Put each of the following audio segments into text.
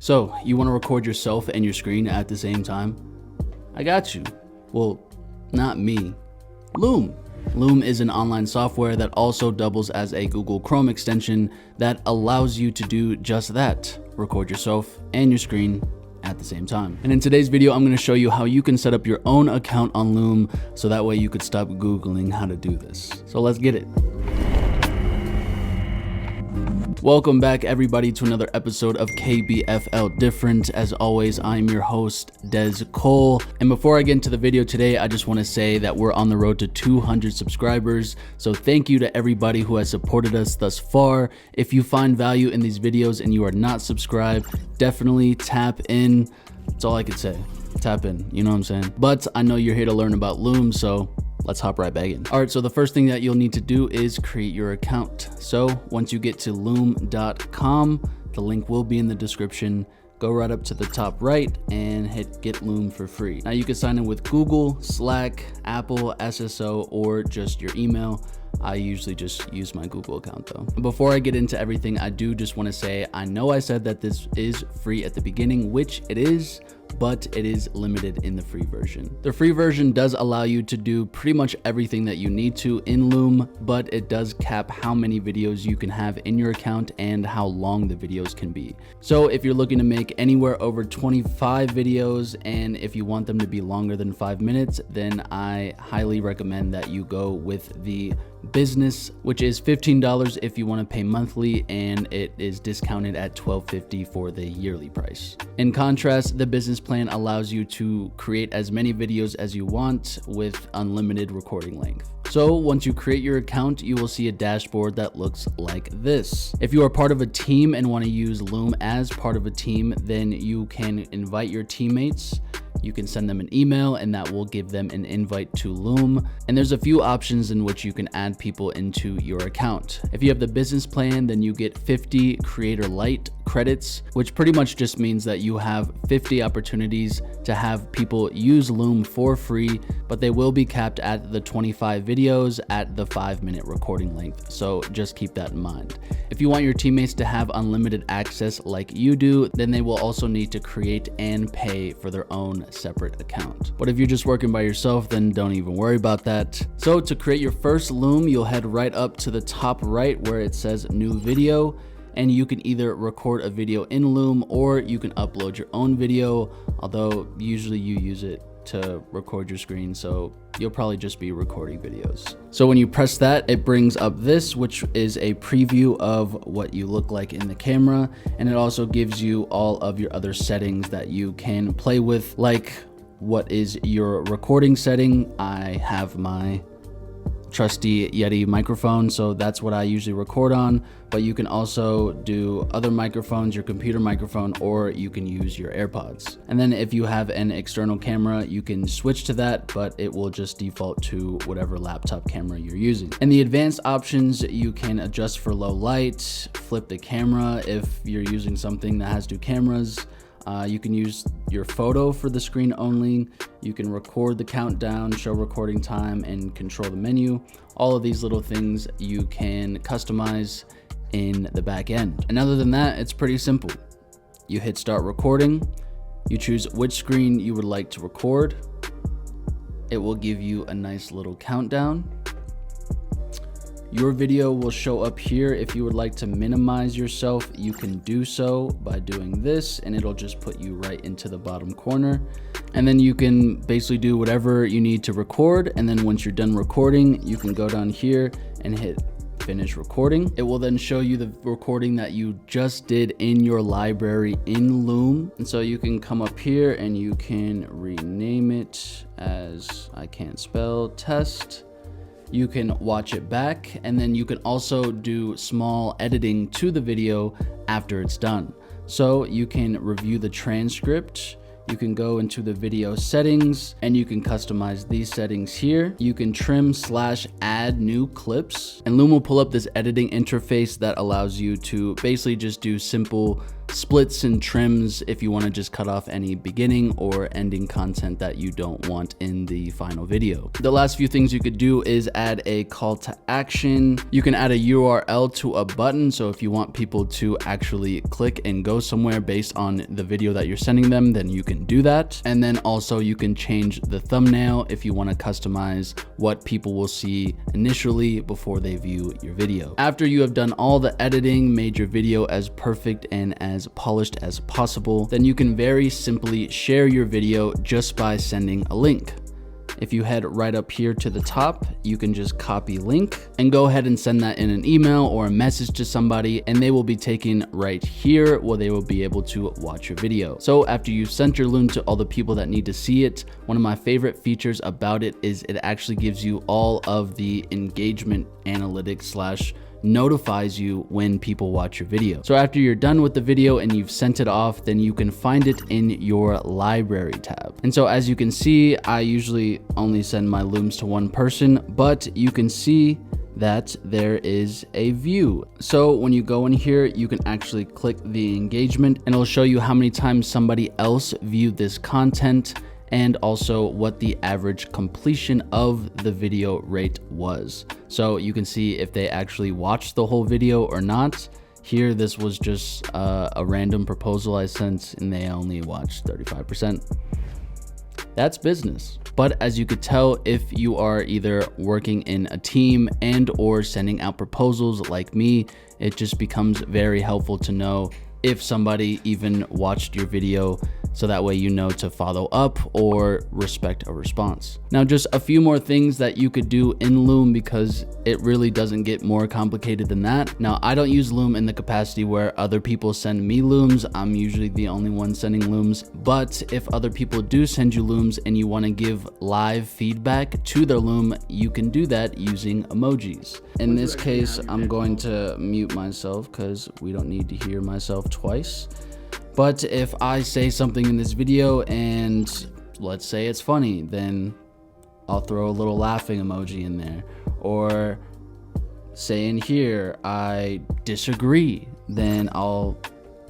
So you want to record yourself and your screen at the same time? I got you. Well, not me. Loom. Loom is an online software that also doubles as a Google Chrome extension that allows you to do just that. Record yourself and your screen at the same time. And in today's video, I'm going to show you how you can set up your own account on Loom so that way you could stop Googling how to do this. So let's get it. Welcome back everybody to another episode of Kbfl Dyfrent. As always, I'm your host, Des Cole. And before I get into the video today, I just want to say that we're on the road to 200 subscribers. So thank you to everybody who has supported us thus far. If you find value in these videos and you are not subscribed, definitely tap in. That's all I could say. Tap in, you know what I'm saying? But I know you're here to learn about Loom, so let's hop right back in. All right, so the first thing that you'll need to do is create your account. So once you get to loom.com, the link will be in the description. Go right up to the top right and hit get Loom for free. Now you can sign in with Google, Slack, Apple, SSO, or just your email. I usually just use my Google account though. Before I get into everything, I do just want to say, I know I said that this is free at the beginning, which it is, but it is limited in the free version. The free version does allow you to do pretty much everything that you need to in Loom, but it does cap how many videos you can have in your account and how long the videos can be. So if you're looking to make anywhere over 25 videos, and if you want them to be longer than 5 minutes, then I highly recommend that you go with the business, which is $15 if you want to pay monthly, and it is discounted at $12.50 for the yearly price. In contrast, the business plan allows you to create as many videos as you want with unlimited recording length. So once you create your account, you will see a dashboard that looks like this. If you are part of a team and want to use Loom as part of a team, then you can invite your teammates. You can send them an email and that will give them an invite to Loom. And there's a few options in which you can add people into your account. If you have the business plan, then you get 50 Creator Lite credits, which pretty much just means that you have 50 opportunities to have people use Loom for free, but they will be capped at the 25 videos at the 5-minute recording length. So just keep that in mind. If you want your teammates to have unlimited access like you do, then they will also need to create and pay for their own separate account. But if you're just working by yourself, then don't even worry about that. So to create your first Loom, you'll head right up to the top right where it says new video, and you can either record a video in Loom or you can upload your own video, although usually you use it to record your screen, so you'll probably just be recording videos. So when you press that, it brings up this, which is a preview of what you look like in the camera, and it also gives you all of your other settings that you can play with, like what is your recording setting. I have my trusty Yeti microphone, so that's what I usually record on, but you can also do other microphones, your computer microphone, or you can use your AirPods. And then if you have an external camera, you can switch to that, but it will just default to whatever laptop camera you're using. And the advanced options, you can adjust for low light, flip the camera if you're using something that has two cameras. You can use your photo for the screen only. You can record the countdown, show recording time, and control the menu. All of these little things you can customize in the back end. And other than that, it's pretty simple. You hit start recording. You choose which screen you would like to record. It will give you a nice little countdown. Your video will show up here. If you would like to minimize yourself, you can do so by doing this, and it'll just put you right into the bottom corner. And then you can basically do whatever you need to record. And then once you're done recording, you can go down here and hit finish recording. It will then show you the recording that you just did in your library in Loom. And so you can come up here and you can rename it as, I can't spell, test. You can watch it back, and then you can also do small editing to the video after it's done. So you can review the transcript, you can go into the video settings, and you can customize these settings here. You can trim/add new clips, and Loom will pull up this editing interface that allows you to basically just do simple splits and trims if you want to just cut off any beginning or ending content that you don't want in the final video. The last few things you could do is add a call to action. You can add a URL to a button, so if you want people to actually click and go somewhere based on the video that you're sending them, then you can do that. And then also you can change the thumbnail if you want to customize what people will see initially before they view your video. After you have done all the editing, made your video as perfect and as polished as possible, then you can very simply share your video just by sending a link. If you head right up here to the top, you can just copy link and go ahead and send that in an email or a message to somebody, and they will be taken right here where they will be able to watch your video. So after you've sent your Loom to all the people that need to see it, one of my favorite features about it is it actually gives you all of the engagement analytics / notifies you when people watch your video. So after you're done with the video and you've sent it off, then you can find it in your library tab. And so as you can see, I usually only send my Looms to one person, but you can see that there is a view. So when you go in here, you can actually click the engagement and it'll show you how many times somebody else viewed this content, and also what the average completion of the video rate was. So you can see if they actually watched the whole video or not. Here, this was just a random proposal I sent and they only watched 35%. That's business. But as you could tell, if you are either working in a team and or sending out proposals like me, it just becomes very helpful to know if somebody even watched your video, so that way you know to follow up or respect a response. Now, just a few more things that you could do in Loom, because it really doesn't get more complicated than that. Now, I don't use Loom in the capacity where other people send me Looms. I'm usually the only one sending Looms, but if other people do send you Looms and you want to give live feedback to their Loom, you can do that using emojis. In this case, I'm going to mute myself because we don't need to hear myself twice. But if I say something in this video and let's say it's funny, then I'll throw a little laughing emoji in there. Or say in here, I disagree, then I'll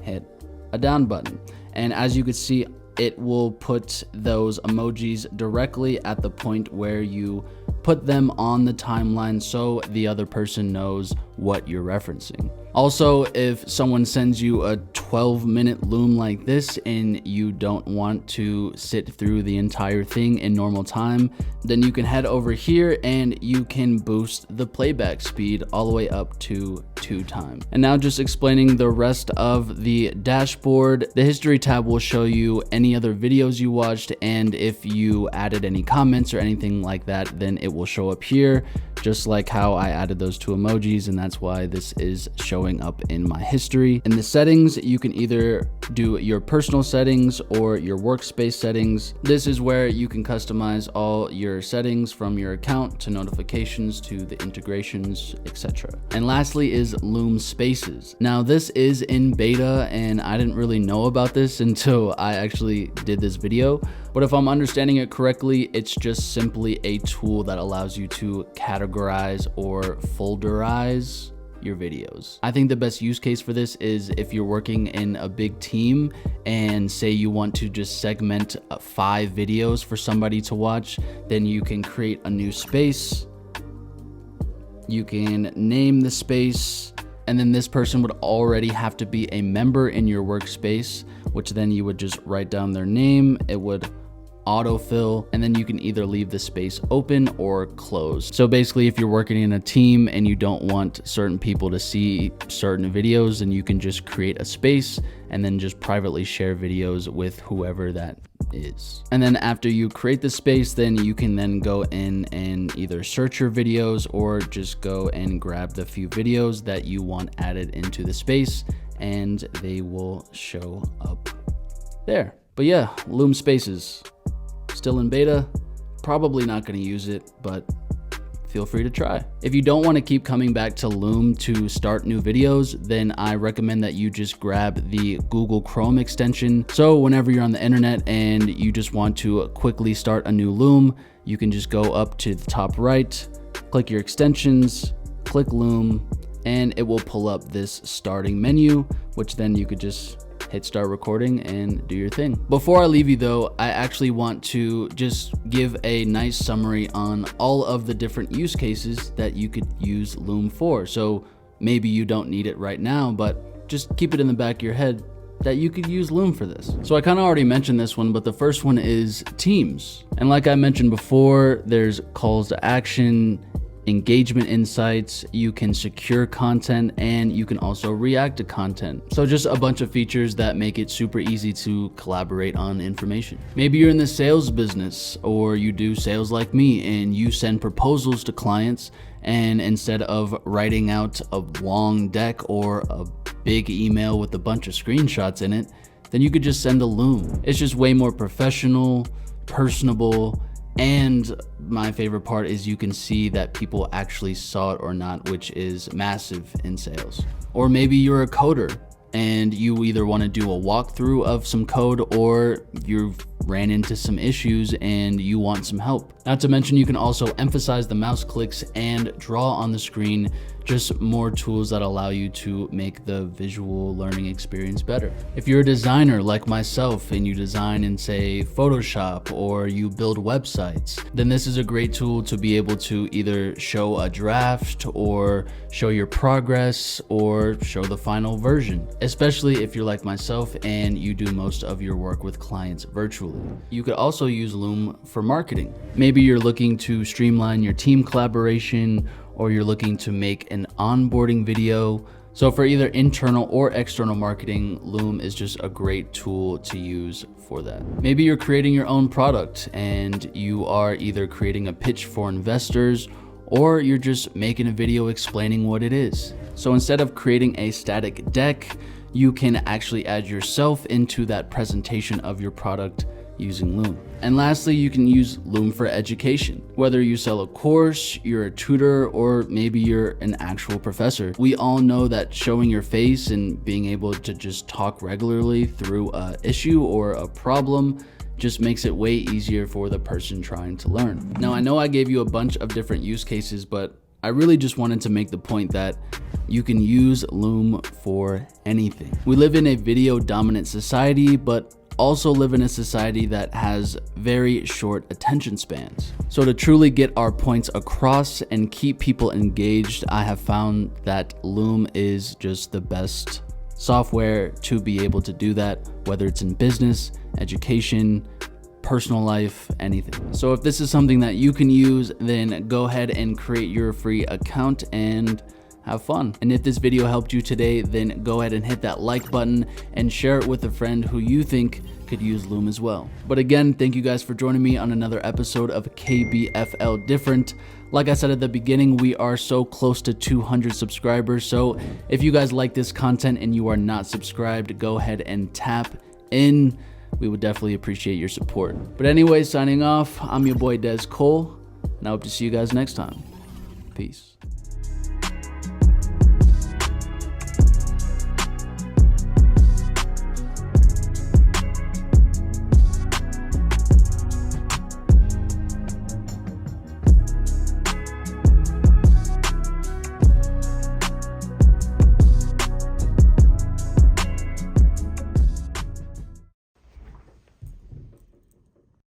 hit a down button. And as you can see, it will put those emojis directly at the point where you put them on the timeline so the other person knows what you're referencing. Also, if someone sends you a 12-minute Loom like this and you don't want to sit through the entire thing in normal time, then you can head over here and you can boost the playback speed all the way up to 2 times. And now just explaining the rest of the dashboard, the history tab will show you any other videos you watched, and if you added any comments or anything like that, then it will show up here, just like how I added those 2 emojis, and that's why this is showing up in my history. In the settings, you can either do your personal settings or your workspace settings. This is where you can customize all your settings, from your account to notifications to the integrations, etc. And lastly is Loom Spaces. Now this is in beta and I didn't really know about this until I actually did this video, but if I'm understanding it correctly, it's just simply a tool that allows you to categorize or folderize your videos. I think the best use case for this is if you're working in a big team and say you want to just segment 5 videos for somebody to watch, then you can create a new space. You can name the space, and then this person would already have to be a member in your workspace, which then you would just write down their name. It would autofill, and then you can either leave the space open or closed. So basically, if you're working in a team and you don't want certain people to see certain videos, then you can just create a space and then just privately share videos with whoever that is. And then after you create the space, then you can then go in and either search your videos or just go and grab the few videos that you want added into the space, and they will show up there. But yeah, Loom Spaces, still in beta, probably not going to use it, but feel free to try. If you don't want to keep coming back to Loom to start new videos, then I recommend that you just grab the Google Chrome extension. So whenever you're on the internet and you just want to quickly start a new Loom, you can just go up to the top right, click your extensions, click Loom, and it will pull up this starting menu, which then you could just hit start recording and do your thing. Before I leave you though, I actually want to just give a nice summary on all of the different use cases that you could use Loom for. So maybe you don't need it right now, but just keep it in the back of your head that you could use Loom for this. So I kind of already mentioned this one, but the first one is Teams. And like I mentioned before, there's calls to action, engagement insights, you can secure content, and you can also react to content. So just a bunch of features that make it super easy to collaborate on information. Maybe you're in the sales business, or you do sales like me and you send proposals to clients, and instead of writing out a long deck or a big email with a bunch of screenshots in it, then you could just send a Loom. It's just way more professional, personable, and my favorite part is you can see that people actually saw it or not, which is massive in sales. Or maybe you're a coder and you either want to do a walkthrough of some code, or you've ran into some issues and you want some help. Not to mention, you can also emphasize the mouse clicks and draw on the screen, just more tools that allow you to make the visual learning experience better. If you're a designer like myself and you design in, say, Photoshop, or you build websites, then this is a great tool to be able to either show a draft or show your progress or show the final version, especially if you're like myself and you do most of your work with clients virtually. You could also use Loom for marketing. Maybe you're looking to streamline your team collaboration, or you're looking to make an onboarding video. So for either internal or external marketing, Loom is just a great tool to use for that. Maybe you're creating your own product and you are either creating a pitch for investors, or you're just making a video explaining what it is. So instead of creating a static deck, you can actually add yourself into that presentation of your product using Loom. And lastly, you can use Loom for education. Whether you sell a course, you're a tutor, or maybe you're an actual professor, we all know that showing your face and being able to just talk regularly through an issue or a problem just makes it way easier for the person trying to learn. Now, I know I gave you a bunch of different use cases, but I really just wanted to make the point that you can use Loom for anything. We live in a video dominant society, but also live in a society that has very short attention spans. So to truly get our points across and keep people engaged, I have found that Loom is just the best software to be able to do that, whether it's in business, education, personal life, anything. So if this is something that you can use, then go ahead and create your free account and have fun. And if this video helped you today, then go ahead and hit that like button and share it with a friend who you think could use Loom as well. But again, thank you guys for joining me on another episode of Kbfl Different. Like I said at the beginning, we are so close to 200 subscribers. So if you guys like this content and you are not subscribed, go ahead and tap in. We would definitely appreciate your support. But anyway, signing off, I'm your boy Des Cole, and I hope to see you guys next time. Peace.